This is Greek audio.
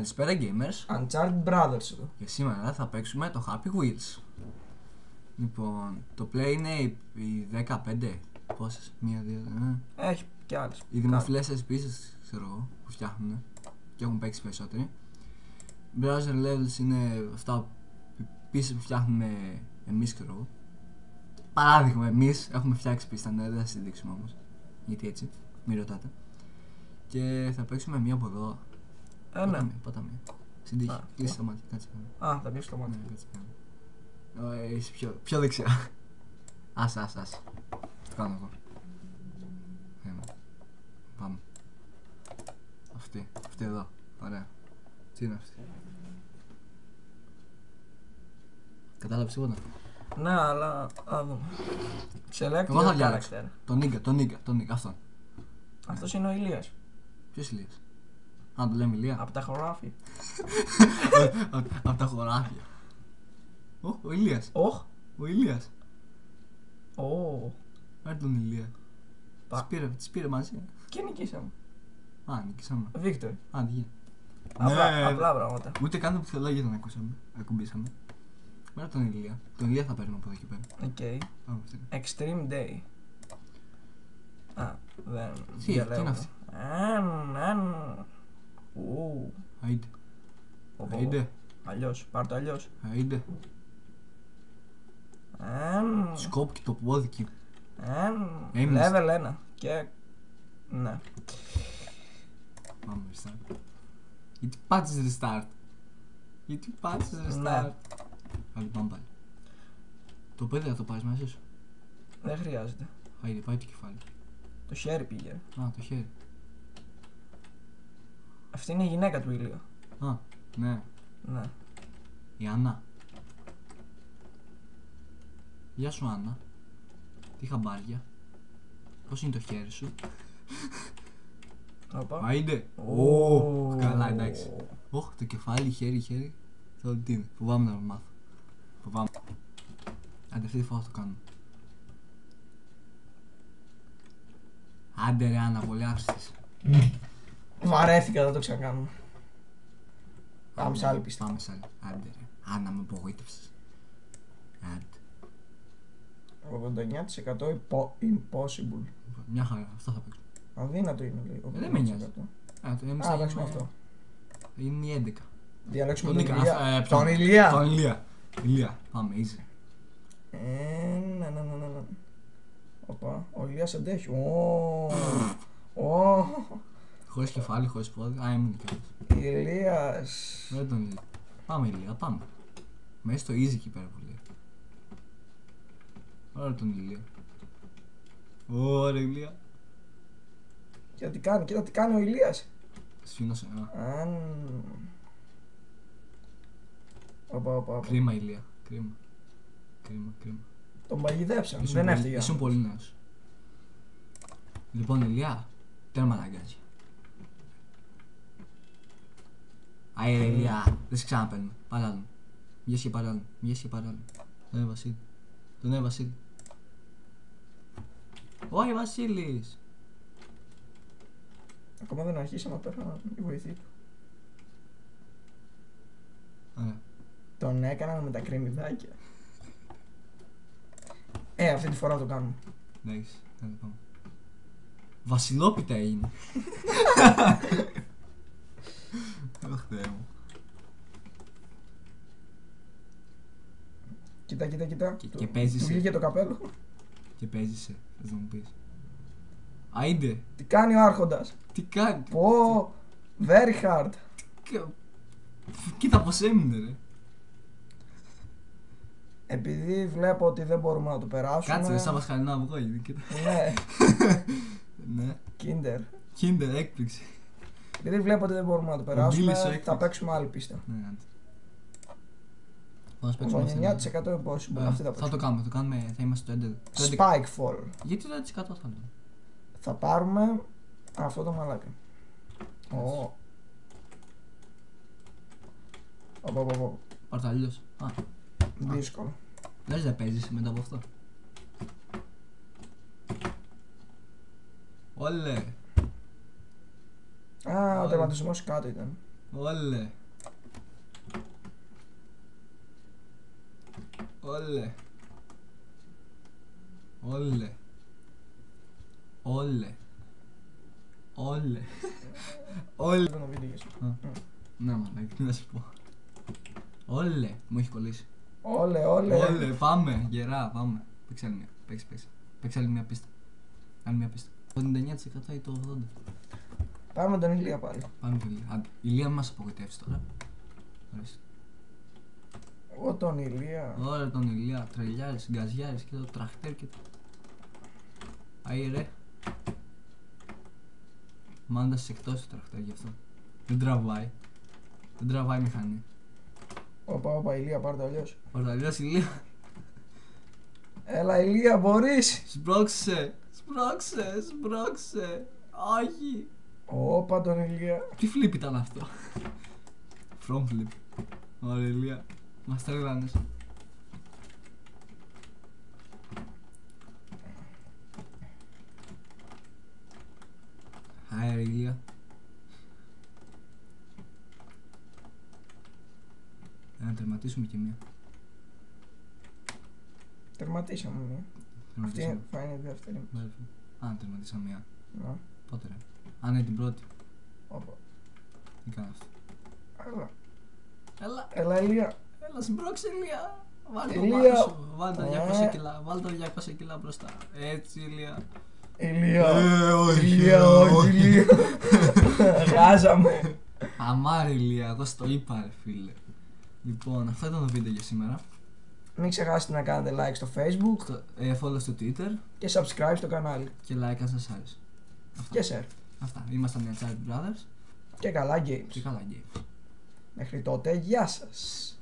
Καλησπέρα gamers. Uncharted Brothers εδώ. Και σήμερα θα παίξουμε το Happy Wheels. Λοιπόν, το play είναι οι 15. Πόσες, μία, δύο, Έχει κι άλλες. Οι δημοφιλές επίσης, ξέρω εγώ, που φτιάχνουν και έχουν παίξει περισσότεροι. Browser levels είναι αυτά επίσης που φτιάχνουμε εμείς, ξέρω εγώ. Παράδειγμα, εμείς έχουμε φτιάξει πίστα, δεν θα σας δείξουμε όμως. Γιατί έτσι, μην ρωτάτε. Και θα παίξουμε μία από εδώ. Ναι. Πάτα μία. Στην τύχη. Κλείσε το μάτι, κάτσε. Θα κλείσει το μάτι. Ναι, κάτσε. Είσαι πιο δεξιά. Άσε. Το κάνω εγώ. Πάμε. Αυτή εδώ. Ωραία. Τι είναι αυτή? Κατάλαβες τίποτα? Ναι, αλλά δούμε. Select Εγώ θα your διάλεξω. character. Τον Νίγκα, αυτόν. Αυτός είναι ο Ηλίας. Ποιος Ηλίας? Α, το λέμε Ηλία. Από τα χωράφια. Απ' τα χωράφια. Ο Ηλίας. Ο Ηλίας. Πάρε τον Ηλία. Τις πήρε μαζί. Και νικήσαμε. Α, νικήσαμε. Victory. Α, ναι. Απλά πράγματα. Ούτε καν το πιθανολόγιο δεν ακουμπήσαμε. Μέρα τον Ηλία. Τον Ηλία θα παίρνουμε από εδώ και πέρα. Οκ. Extreme Day. Δεν Τι είναι αυτή? Άιντε. Αλλιώς, πάρ' το αλλιώς. Άιντε. Σκόπ και το πόδικι. Level 1. Και... ναι. Πάμε restart. Γιατί πάτησες restart? Άντε πάμε πάλι. Το παιδί θα το πάρεις μαζί σου? Δεν χρειάζεται. Άιντε, πάει το κεφάλι. Το χέρι πήγε. Α, το χέρι. Αυτή είναι η γυναίκα του Ηλίου. Α, ναι. Ναι. Η Άννα. Γεια σου Άννα. Τι χαμπάρια? Πώς είναι το χέρι σου? Άιντε. Καλά, εντάξει. Το κεφάλι, χέρι. Θέλω τι είναι. Φοβάμαι να το μάθω. Άντε, αυτή τη φορά θα το κάνω. Άντε ρε Άννα, πολύ άφησες. Βαρέθηκα, δεν το ξανακάνουμε. Πάμε σε άλλη πίστα. Άντε ρε. Άννα, με απογοήτευσες. Άντε. 89% impossible. Μια χαρά, αυτό θα παίξω. Αδύνατο είναι λίγο. Δεν με νοιάζει. Θα παίξουμε αυτό. Είναι η 11. Διαλέξουμε Τον τον Νίκα. Ηλία. Τον Ηλία. Τον Ηλία. Πάμε, easy. Ναι. Οπα, ο Ηλίας αντέχει. Χωρίς κεφάλι, χωρίς πόδι. Α, έμεινε κιόλας. Ηλίας. Δεν τον Ηλία. Πάμε Ηλία, πάμε. Μέσα στο easy εκεί πέρα που λέει. Ωραία τον Ηλία. Ωραία Ηλία. Κοίτα τι κάνει ο Ηλίας. Σφήνωσε, Οπα. Κρίμα Ηλία, κρίμα. Τον παγιδέψαν, δεν έφταιγε. Ήσουν πολύ νέος. Λοιπόν Ηλία, τέρμα αναγκάζει. Άι ρε Ηλία, δεν σε ξαναπαίρνω. Παράλληλο. Μιας και παράλληλο. Τον Βασίλη. Όχι Βασίλης. Ακόμα δεν αρχίσαμε, πέρα η βοηθή του. Ωραία. Τον έκαναν με τα κρεμμυδάκια. Αυτή τη φορά το κάνουμε. Εντάξει, θα το πάμε. Βασιλόπιτα έγινε. Αχ Θεέ μου. Κοίτα. Και παίζεις. Του βγήκε το καπέλο. Και παίζεις, θες να μου πεις. Άιντε. Τι κάνει ο Άρχοντας. Τι κάνει. Very hard. Κοίτα πως έμεινε ρε. Επειδή βλέπω ότι δεν μπορούμε να το περάσουμε. Κάτσε ρε, σαν βασχαλινό αυγό είναι. Ναι. Kinder, έκπληξη. Επειδή βλέπω ότι δεν μπορούμε να το περάσουμε, θα παίξουμε άλλη πίστα. Ναι, άντε. 89% impossible. Θα το κάνουμε, θα είμαστε το 11. Spike fall. Γιατί το 11% θα λέμε? Θα πάρουμε αυτό το μαλάκα. Πάρ' το αλλιώς. Δύσκολο. Λες δεν παίζεις μετά από αυτό? Όλε. Ο τερματισμός κάτω ήταν. Όλε. Όλε. Όλε. Όλε. Όλε. Όλε. Το βίντεο για σου. Ναι, μαλάκα, τι να σου πω. Όλε. Μου έχει κολλήσει. Όλε. Όλε, πάμε. Γερά, πάμε. Παίξε άλλη μια. Παίξε άλλη μια πίστα. Άλλη μια πίστα. Το 99% ή το 80%. Πάμε με τον Ηλία πάλι. Πάμε φίλε. Άντε. Η Ηλία μας απογοητεύσει τώρα. Ορίστε. Εγώ τον Ηλία. Ωραία τον Ηλία. Τρελιάρης, γκαζιάρης και το τραχτέρ και το. Άι ρε. Μάντας εκτός το τραχτέρ γι' αυτό. Δεν τραβάει. Δεν τραβάει μηχανή. Όπα, Ηλία, πάρ' το αλλιώς. Πορταλιός Ηλία. Έλα, Ηλία, μπορείς. Σπρώξε. Όχι. Όπα, τον Ηλία. Τι flip ήταν αυτό. From flip. Ωραία Ηλία. Μας τρέλανες. Άι ρε Ηλία. Να τερματίσουμε κι μία. Τερματίσαμε μία. Αυτή θα είναι η δεύτερη. Α, τερματίσαμε μία. Να. Πότε ρε. Α, ναι, την πρώτη. Όπα. Τι κάνω αυτό. Έλα. Έλα, Ηλία. έλα συμπρώξε Ηλία. Βάλτε Ηλία. το σου. Βάλτε τα 200 κιλά. Βάλτε τα 200 κιλά μπροστά. Έτσι Ηλία. Ηλία. όχι, Ηλία, όχι, Ηλία. Χάσαμε. Αμάρε Ηλία, εγώ στο είπα ρε φίλε. Λοιπόν, αυτό ήταν το βίντεο για σήμερα. Μην ξεχάσετε να κάνετε like στο Facebook Follow στο Twitter και subscribe στο κανάλι. και like αν σας άρεσε. Και share. Αυτά. Ήμασταν οι Uncharted Brothers Και καλά games. και καλά games. Μέχρι τότε, γεια σας.